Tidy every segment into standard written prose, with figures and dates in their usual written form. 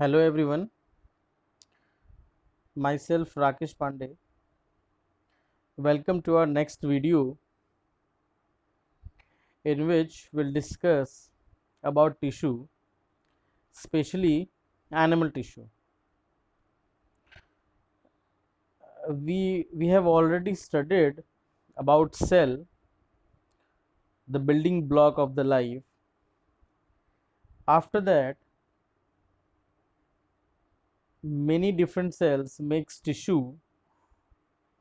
Hello everyone, myself Rakesh Pandey. Welcome to our next video in which we'll discuss about tissue, especially animal tissue. We have already studied about cell, the building block of the life. After that, many different cells makes tissue.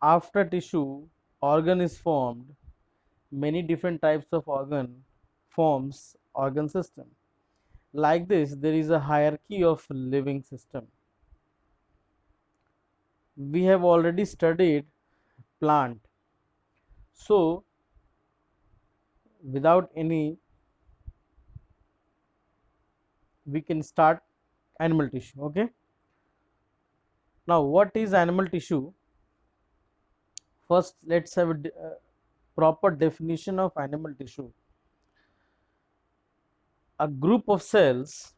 After tissue, organ is formed. Many different types of organ forms organ system. Like this, there is a hierarchy of living system. We have already studied plant, so without any we can start animal tissue. Okay, now what is animal tissue? First, let's have a proper definition of animal tissue. A group of cells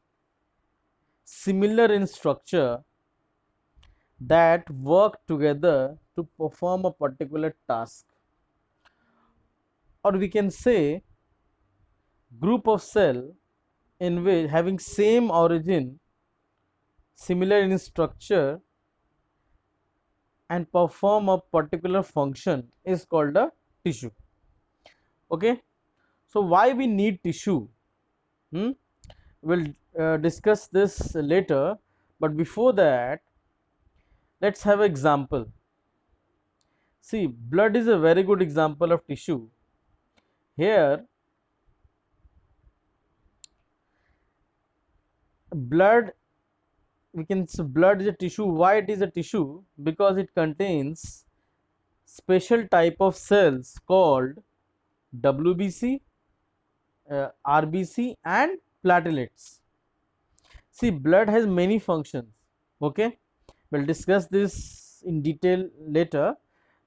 similar in structure that work together to perform a particular task, or we can say group of cell in which having same origin, similar in structure, and perform a particular function is called a tissue. Okay, so why we need tissue? hmm? We'll discuss this later, but before that, let's have an example. See, blood is a very good example of tissue. Here, blood, we can say blood is a tissue. Why it is a tissue? Because it contains special type of cells called WBC, RBC, and platelets. See, blood has many functions. Okay, we'll discuss this in detail later,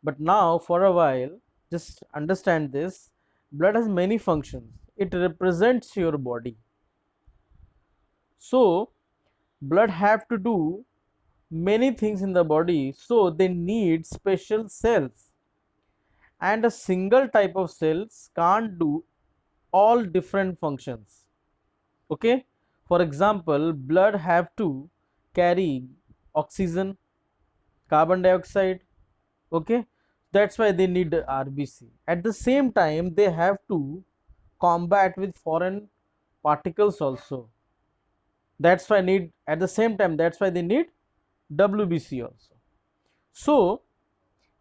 but now for a while, just understand this. Blood has many functions. It represents your body. So, blood have to do many things in the body, so they need special cells. And a single type of cells can't do all different functions. Okay, for example, blood have to carry oxygen, carbon dioxide. Okay, that's why they need RBC. At the same time, they have to combat with foreign particles also. That's why need at the same time, that's why they need WBC also. So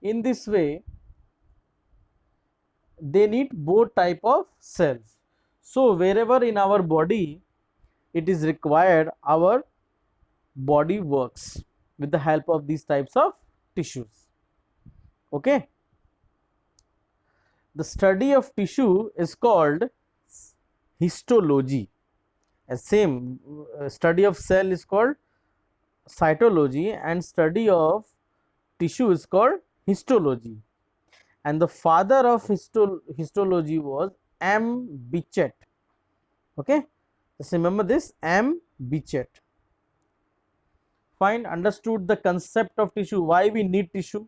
in this way, they need both type of cells. So wherever in our body it is required, our body works with the help of these types of tissues. Okay, the study of tissue is called histology. A same study of cell is called cytology, and study of tissue is called histology. And the father of histology was M. Bichet. Okay, just remember this, M. Bichet. Fine, understood the concept of tissue. Why we need tissue?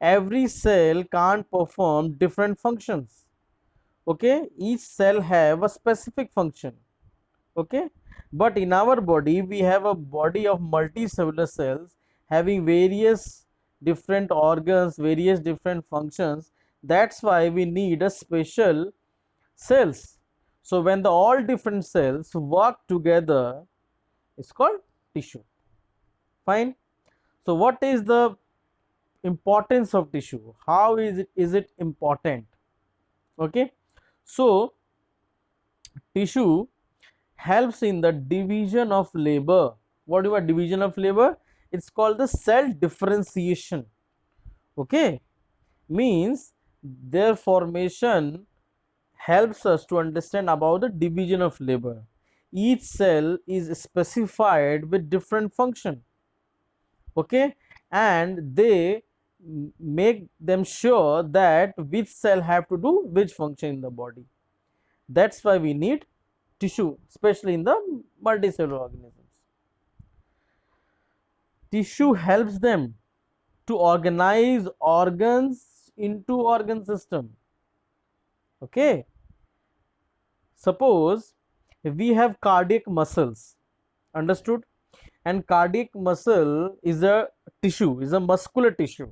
Every cell can't perform different functions. Okay, each cell have a specific function. Okay, but in our body we have a body of multicellular cells having various different organs, various different functions. That's why we need a special cells. So when the all different cells work together, it's called tissue. Fine, so what is the importance of tissue? How is it important? Okay, so tissue helps in the division of labor. What do you mean division of labor? It's called the cell differentiation. Okay, means their formation helps us to understand about the division of labor. Each cell is specified with different function. Okay, and they make them sure that which cell have to do which function in the body. That's why we need tissue, especially in the multicellular organisms. Tissue helps them to organize organs into organ system. Okay, suppose we have cardiac muscles, understood, and cardiac muscle is a tissue, is a muscular tissue.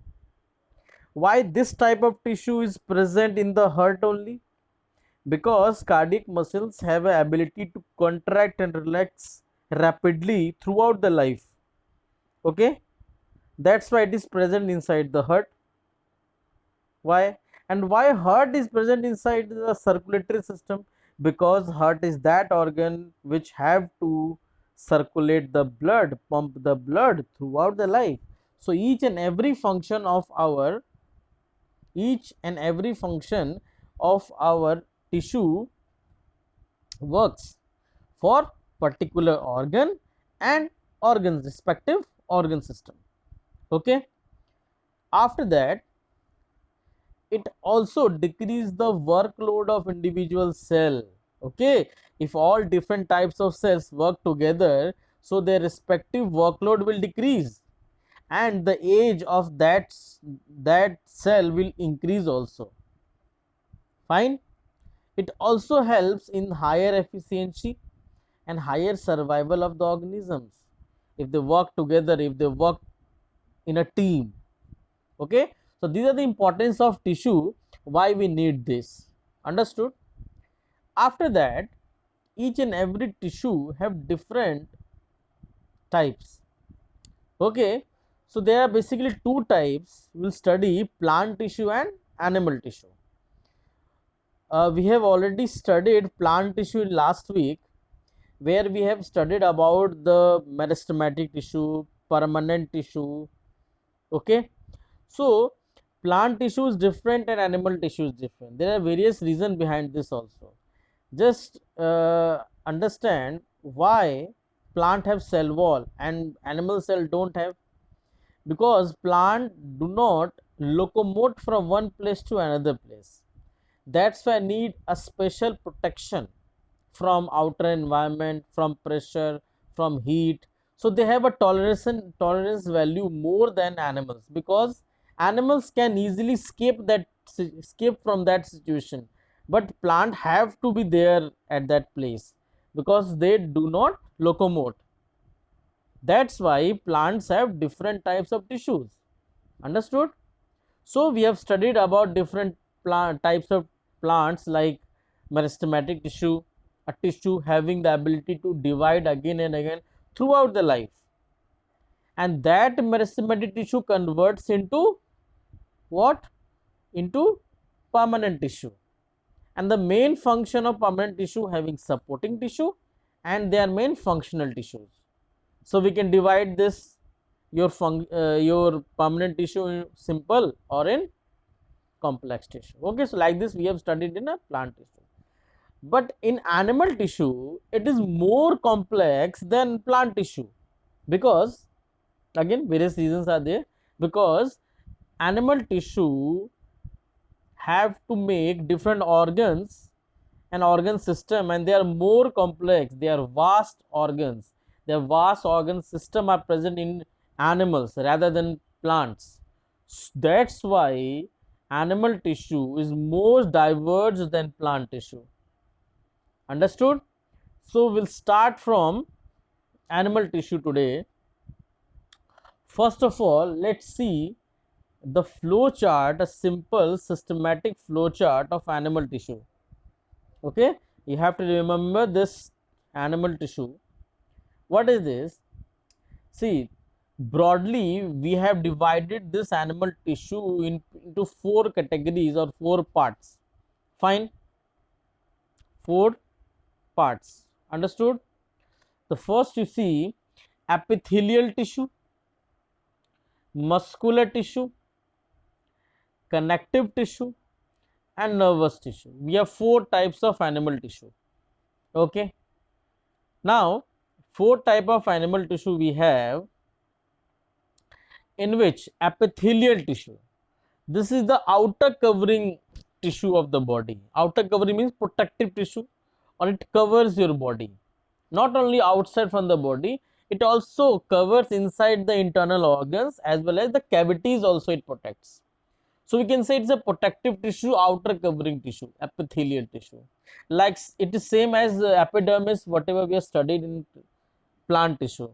Why this type of tissue is present in the heart only? Because cardiac muscles have a ability to contract and relax rapidly throughout the life. Okay, that's why it is present inside the heart. Why? And why heart is present inside the circulatory system? Because heart is that organ which have to circulate the blood, pump the blood throughout the life. So each and every function of our tissue works for particular organ and organs respective organ system. Okay, after that, it also decrease the workload of individual cell. Okay, if all different types of cells work together, so their respective workload will decrease, and the age of that cell will increase also. Fine. It also helps in higher efficiency and higher survival of the organisms if they work together, if they work in a team. Okay, so these are the importance of tissue, why we need this. Understood? After that, each and every tissue have different types. Okay, so there are basically two types. We'll study plant tissue and animal tissue. We have already studied plant tissue last week, where we have studied about the meristematic tissue, permanent tissue. Okay, so plant tissue is different and animal tissue is different. There are various reasons behind this also. Just understand why plant have cell wall and animal cell don't have. Because plant do not locomote from one place to another place. That's why I need a special protection from outer environment, from pressure, from heat. So they have a tolerance value more than animals, because animals can easily escape from that situation, but plant have to be there at that place because they do not locomote. That's why plants have different types of tissues. Understood? So we have studied about different types of plants, like meristematic tissue, a tissue having the ability to divide again and again throughout the life, and that meristematic tissue converts into what? Into permanent tissue. And the main function of permanent tissue having supporting tissue and their main functional tissues. So we can divide this your permanent tissue in simple or in complex tissue. Okay, so like this we have studied in a plant tissue. But in animal tissue, it is more complex than plant tissue, because again various reasons are there. Because animal tissue have to make different organs and organ system, and they are more complex, they are vast organs, their vast organ system are present in animals rather than plants. That's why animal tissue is more diverse than plant tissue. Understood? So we'll start from animal tissue today. First of all, let's see the flow chart, a simple systematic flow chart of animal tissue. Okay, you have to remember this animal tissue. What is this? See, broadly we have divided this animal tissue into four categories or four parts. Fine, four parts. Understood? The first you see epithelial tissue, muscular tissue, connective tissue, and nervous tissue. We have four types of animal tissue. Okay, now four type of animal tissue we have, in which epithelial tissue, this is the outer covering tissue of the body. Outer covering means protective tissue, or it covers your body, not only outside from the body, It also covers inside the internal organs as well as the cavities also it protects. So we can say it's a protective tissue, outer covering tissue, epithelial tissue. Like it is same as epidermis, whatever we have studied in plant tissue,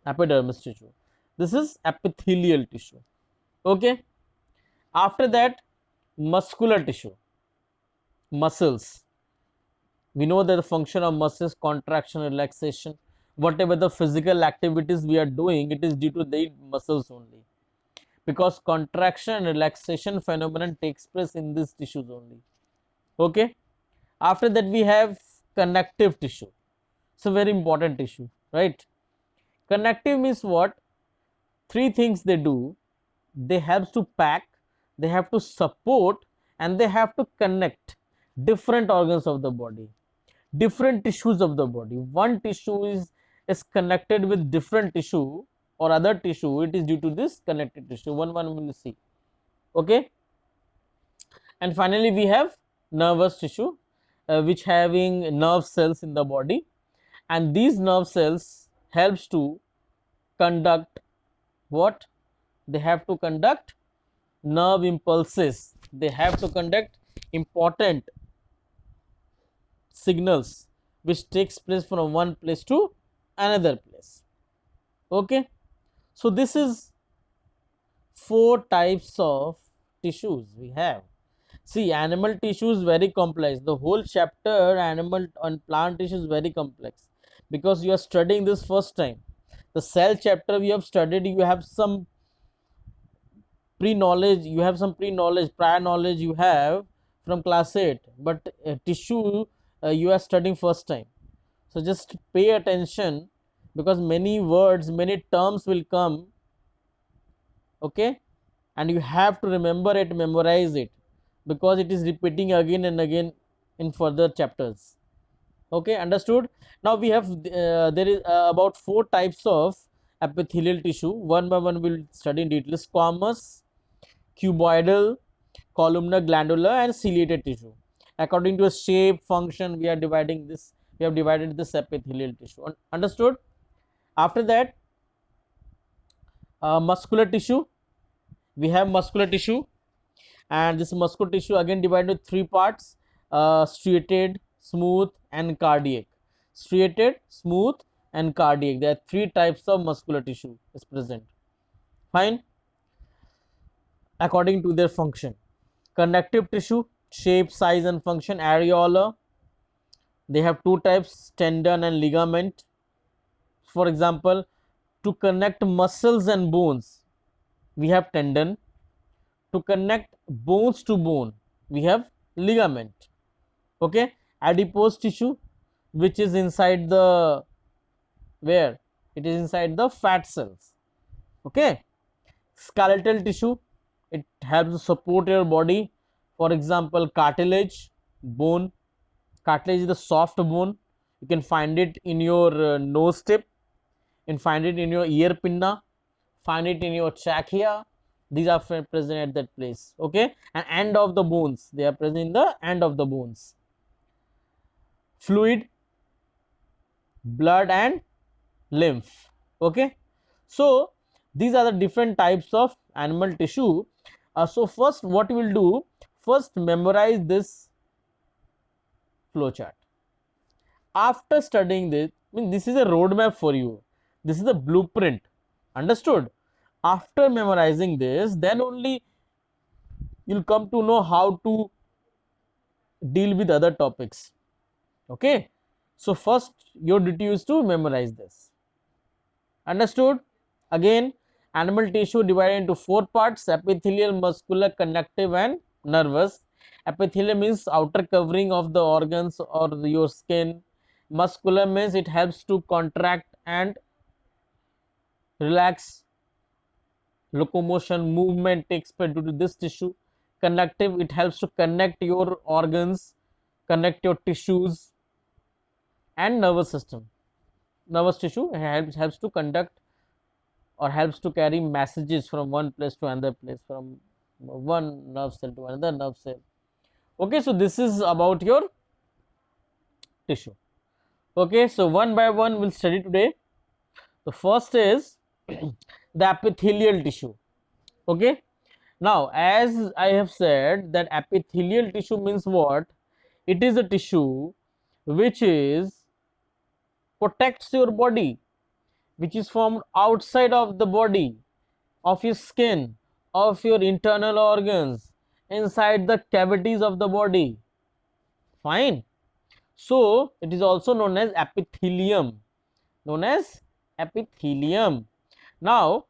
epidermis tissue. This is epithelial tissue. Okay. After that, muscular tissue, muscles. We know that the function of muscles, contraction, relaxation, whatever the physical activities we are doing, it is due to the muscles only, because contraction and relaxation phenomenon takes place in these tissues only. Okay. After that we have connective tissue. It's a very important tissue, right? Connective means what? Three things they do: they have to pack, they have to support, and they have to connect different organs of the body, different tissues of the body. One tissue is connected with different tissue or other tissue, it is due to this connective tissue. One will see. Okay. And finally we have nervous tissue, which having nerve cells in the body, and these nerve cells helps to conduct what? They have to conduct nerve impulses, they have to conduct important signals which takes place from one place to another place. Okay. So this is four types of tissues we have. See, animal tissue is very complex. The whole chapter animal and plant tissue is very complex because you are studying this first time. The cell chapter we have studied, you have some pre-knowledge, prior knowledge you have from class 8, but tissue you are studying first time. So just pay attention, because many words, many terms will come. Okay. And you have to remember it, memorize it, because it is repeating again and again in further chapters. Okay, understood? Now we have there is about four types of epithelial tissue. One by one we'll study in detail: squamous, cuboidal, columnar, glandular, and ciliated tissue. According to a shape, function, we are dividing this, we have divided this epithelial tissue. Understood? After that, muscular tissue. We have muscular tissue, and this muscular tissue again divided into three parts: striated, smooth, and cardiac. Striated, smooth, and cardiac. There are three types of muscular tissue is present. Fine. According to their function: connective tissue, shape, size, and function. Areola, they have two types: tendon and ligament. For example, to connect muscles and bones, we have tendon. To connect bones to bone, we have ligament. Okay. Adipose tissue, which is inside the, where it is inside the fat cells. Okay. Skeletal tissue, it helps to support your body. For example, cartilage, bone. Cartilage is the soft bone. You can find it in your nose tip, you can find it in your ear pinna, find it in your trachea. These are present at that place. Okay. And end of the bones, they are present in the end of the bones. Fluid, blood, and lymph. Okay. So these are the different types of animal tissue. So first what we will do, first memorize this flow chart. After studying this, this is a roadmap for you, this is a blueprint. Understood? After memorizing this, then only you'll come to know how to deal with other topics. Okay. So first your duty is to memorize this. Understood? Again, animal tissue divided into four parts: epithelial, muscular, connective, and nervous. Epithelial means outer covering of the organs or your skin. Muscular means it helps to contract and relax. Locomotion, movement takes place due to this tissue. Connective, it helps to connect your organs, connect your tissues. And nervous system, nervous tissue helps to conduct or helps to carry messages from one place to another place, from one nerve cell to another nerve cell. Okay. So this is about your tissue. Okay. So one by one we'll study today. The first is the epithelial tissue. Okay. Now, as I have said that epithelial tissue means what? It is a tissue which is protects your body, which is formed outside of the body, of your skin, of your internal organs, inside the cavities of the body. Fine. So it is also known as epithelium. Known as epithelium. Now,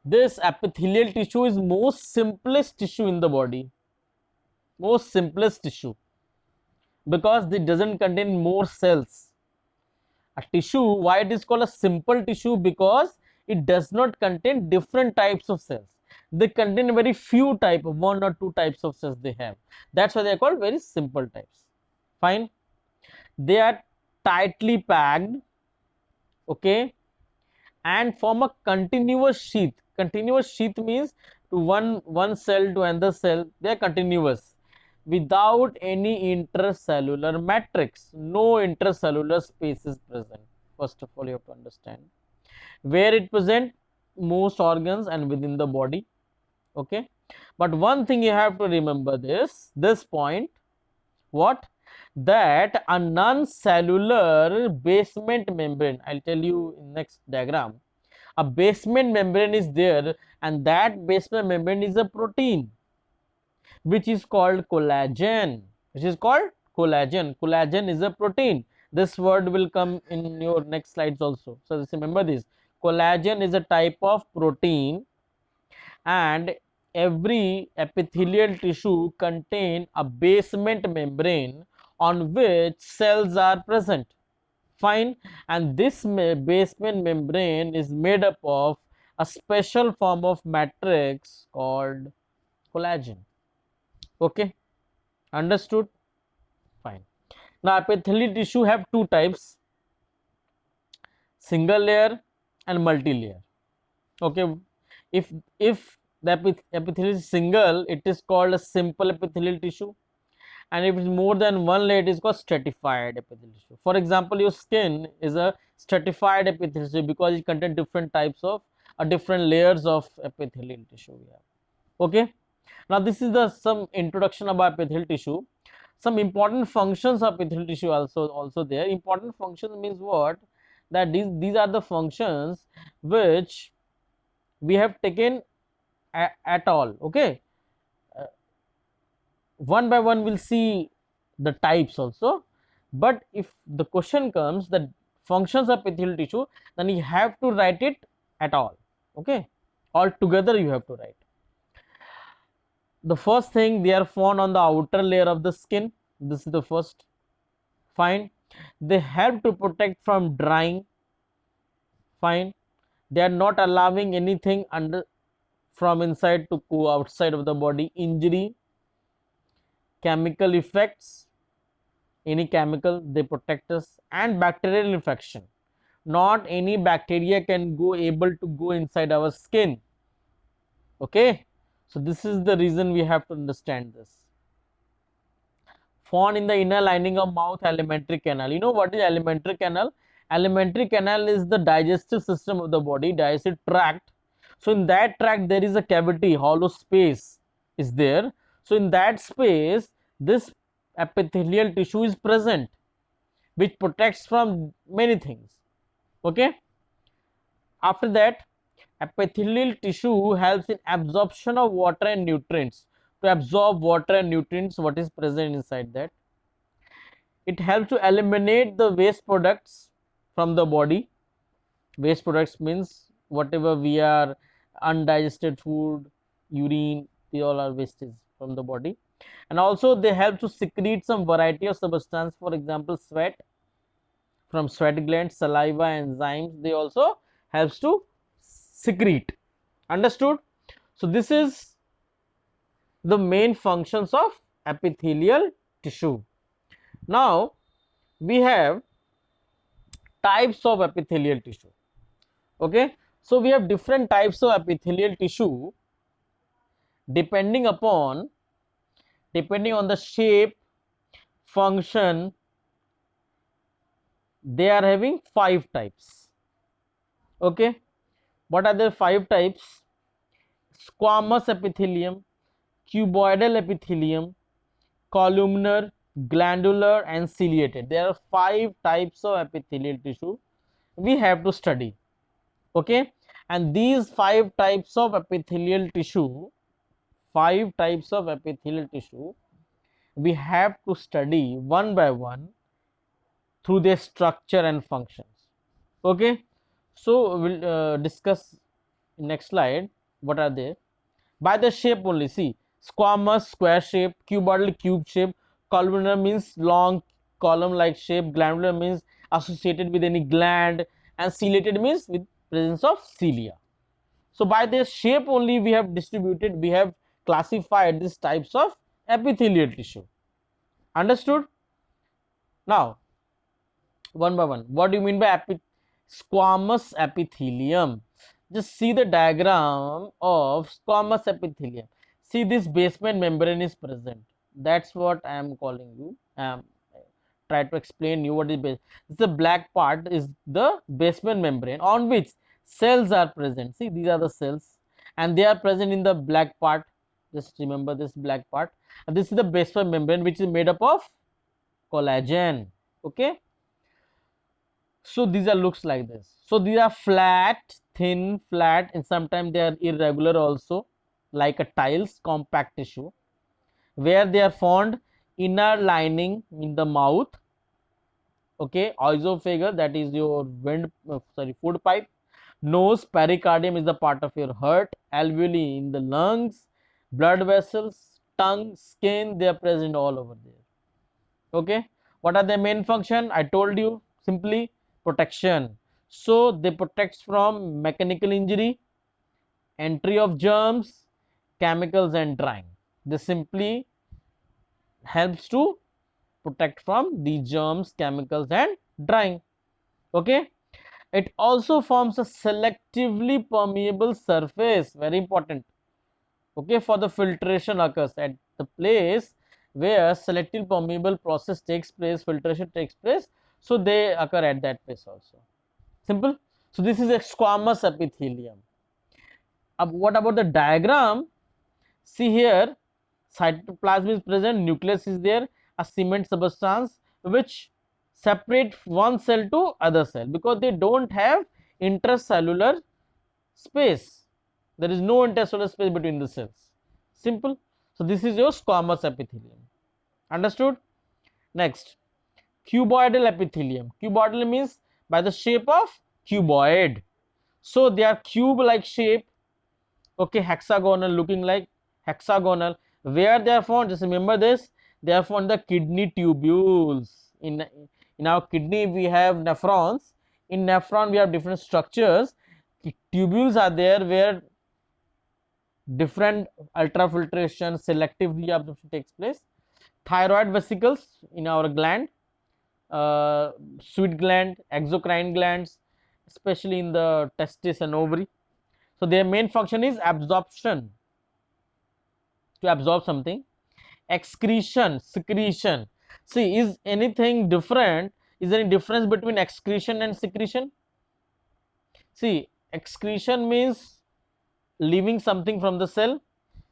this epithelial tissue is most simplest tissue in the body. Most simplest tissue, because it doesn't contain more cells. A tissue, why it is called a simple tissue? Because it does not contain different types of cells. They contain very few type of, one or two types of cells they have. That's why they are called very simple types. Fine. They are tightly packed, okay, and form a continuous sheath. Continuous sheath means to one cell to another cell, they are continuous without any intercellular matrix. No intercellular space is present. First of all, you have to understand where it present most organs and within the body. Okay, but one thing you have to remember, this point, what? That a non-cellular basement membrane, I'll tell you in next diagram, a basement membrane is there, and that basement membrane is a protein which is called collagen. Which is called collagen. Collagen is a protein. This word will come in your next slides also. So just remember this. Collagen is a type of protein, and every epithelial tissue contain a basement membrane on which cells are present. Fine. And this basement membrane is made up of a special form of matrix called collagen. Okay, understood? Fine. Now epithelial tissue have two types, single layer and multi-layer. Okay, if the epithelial is single, it is called a simple epithelial tissue, and if it's more than one layer, it is called stratified epithelial tissue. For example, your skin is a stratified epithelial tissue because it contains different types of different layers of epithelial tissue we have. Okay, now this is the some introduction about epithelial tissue. Some important functions of epithelial tissue also there. Important functions means what? That these are the functions which we have taken at all. Okay, one by one we'll see the types also, but if the question comes the functions of epithelial tissue, then you have to write it at all. Okay, all together you have to write. The first thing, they are found on the outer layer of the skin. This is the first. Fine. They help to protect from drying. Fine. They are not allowing anything under from inside to go outside of the body. Injury, chemical effects, any chemical, they protect us, and bacterial infection. Not any bacteria can go able to go inside our skin. Okay, so this is the reason we have to understand this. Found in the inner lining of mouth, alimentary canal. You know what is alimentary canal? Alimentary canal is the digestive system of the body, digestive tract. So in that tract there is a cavity, hollow space is there. So in that space this epithelial tissue is present, which protects from many things. Okay, after that, epithelial tissue helps in absorption of water and nutrients. To absorb water and nutrients, what is present inside that? It helps to eliminate the waste products from the body. Waste products means whatever we are undigested food, urine, they all are wastage from the body. And also they help to secrete some variety of substance, for example sweat, from sweat glands, saliva, enzymes, they also helps to secrete. Understood? So this is the main functions of epithelial tissue. Now we have types of epithelial tissue. Okay, so we have different types of epithelial tissue depending on the shape, function. They are having 5 types. Okay, what are the five types? Squamous epithelium, cuboidal epithelium, columnar, glandular, and ciliated. There are five types of epithelial tissue we have to study. Okay, and these five types of epithelial tissue, we have to study one by one through their structure and functions. Okay, so we'll discuss next slide. What are they? By the shape only, see, squamous square shape, cuboidal cube shape, columnar means long column like shape, glandular means associated with any gland, and ciliated means with presence of cilia. So by their shape only we have classified these types of epithelial tissue. Understood? Now one by one, what do you mean by squamous epithelium? Just see the diagram of squamous epithelium. See, this basement membrane is present. That's what I am calling you. Try to explain you what is base. The black part is the basement membrane on which cells are present. See, these are the cells and they are present in the black part. Just remember this black part, and this is the basement membrane which is made up of collagen. Okay, so these are looks like this. So these are flat, thin, flat, and sometimes they are irregular also, like a tiles, compact tissue, where they are found inner lining in the mouth. Okay, esophagus, that is your food pipe. Nose, pericardium is the part of your heart. Alveoli in the lungs. Blood vessels, tongue, skin, they are present all over there. Okay, what are their main function? I told you, simply protection. So they protect from mechanical injury, entry of germs, chemicals, and drying. This simply helps to protect from the germs, chemicals, and drying. Okay, it also forms a selectively permeable surface, very important. Okay, for the filtration occurs at the place where selective permeable process takes place, filtration takes place, so they occur at that place also. Simple. So this is a squamous epithelium. What about the diagram? See here, cytoplasm is present, nucleus is there, a cement substance which separate one cell to other cell because they don't have intracellular space. There is no intercellular space between the cells. Simple. So this is your squamous epithelium. Understood? Next, cuboidal epithelium. Cuboidal means by the shape of cuboid. So they are cube like shape. Okay, hexagonal, looking like hexagonal. Where they are found? Just remember this. They are found the kidney tubules. In our kidney we have nephrons. In nephron we have different structures. Tubules are there where different ultrafiltration, selectively absorption takes place. Thyroid vesicles in our gland, sweat gland, exocrine glands, especially in the testis and ovary. So their main function is absorption, to absorb something. Excretion, secretion. See, is anything different? Is there any difference between excretion and secretion? See, excretion means leaving something from the cell.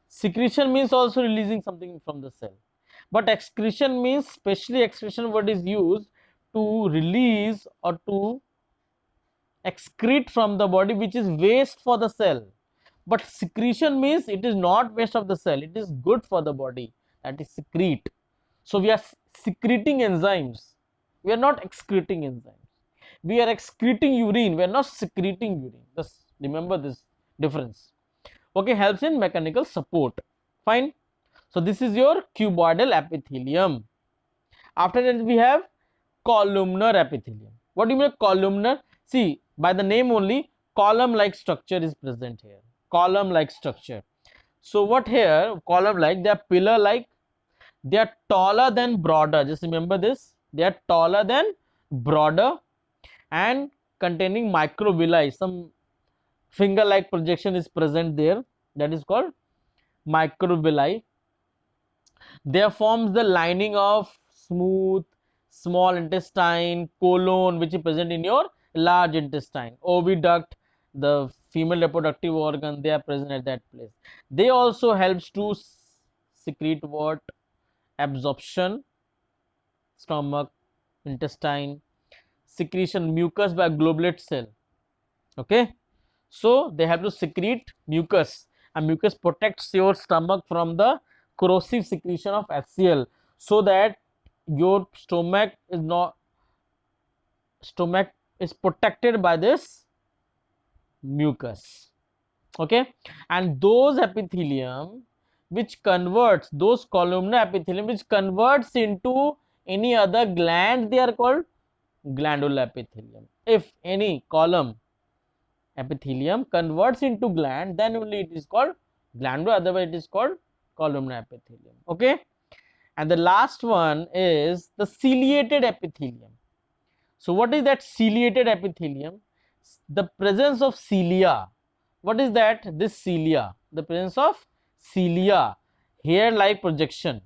Secretion means also releasing something from the cell. But excretion means, specially excretion word is used to release or to excrete from the body, which is waste for the cell. But secretion means it is not waste of the cell, it is good for the body, that is secrete. So we are secreting enzymes, we are not excreting enzymes. We are excreting urine, we are not secreting urine. Just remember this difference. Okay, helps in mechanical support. Fine. So this is your cuboidal epithelium. After that we have columnar epithelium. What do you mean columnar? See, by the name only, column like structure is present here. Column like structure. So what here? Column like, they are pillar like, they are taller than broader. Just remember this. They are taller than broader and containing microvilli. Some finger like projection is present there. That is called microvilli. There forms the lining of smooth small intestine, colon, which is present in your large intestine, oviduct, the female reproductive organ, they are present at that place. They also helps to secrete what? Absorption, stomach, intestine, secretion mucus by goblet cell. Okay, so they have to secrete mucus, and mucus protects your stomach from the corrosive secretion of HCl, so that your stomach is protected by this mucus. Okay, and those epithelium which converts, those columnar epithelium which converts into any other gland, they are called glandular epithelium. If any column epithelium converts into gland, then only it is called glandular, otherwise it is called columnar epithelium. Okay, and the last one is the ciliated epithelium. So what is that ciliated epithelium? The presence of cilia. What is that? This cilia, the presence of cilia, hair like projection.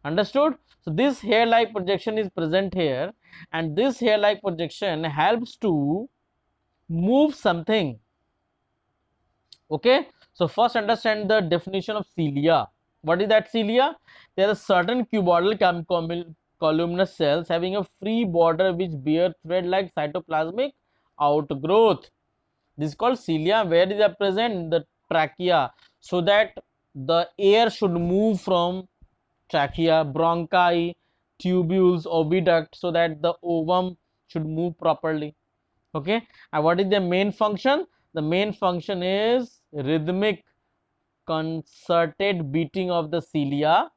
Understood? So this hair like projection is present here, and this hair like projection helps to move something. Okay, so first understand the definition of cilia. What is that cilia? There are certain cuboidal columnar cells having a free border which bear thread like cytoplasmic outgrowth. This is called cilia. Where is that present? In the trachea, so that the air should move from trachea, bronchi, tubules, oviduct, so that the ovum should move properly. Okay, and what is the main function? The main function is rhythmic concerted beating of the cilia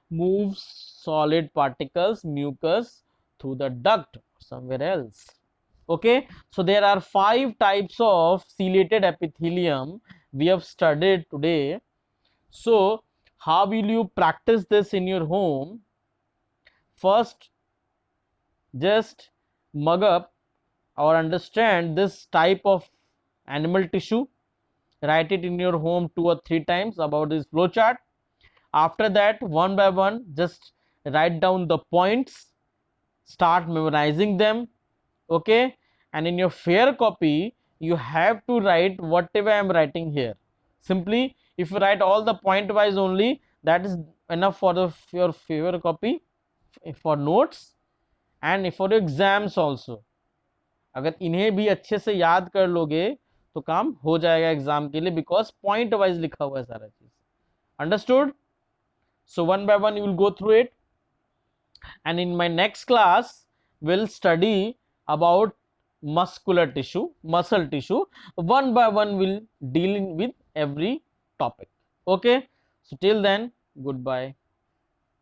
moves solid particles, mucus, through the duct or somewhere else. Okay, so there are 5 types of ciliated epithelium we have studied today. So how will you practice this in your home? First, just mug up or understand this type of animal tissue, write it in your home 2 or 3 times about this flowchart. After that, one by one, just write down the points, start memorizing them. Okay, and in your fair copy you have to write whatever I am writing here. Simply, if you write all the point wise only, that is enough for your fair copy, for notes and for exams also. अगर इन्हें भी अच्छे से याद कर लोगे तो काम हो जाएगा एग्जाम के लिए, बिकॉज पॉइंट वाइज लिखा हुआ है सारा चीज. Understood? So one by one you will go through it, and in my next class we'll study about muscular tissue, muscle tissue. One by one we'll deal with every topic. Okay, so till then, goodbye.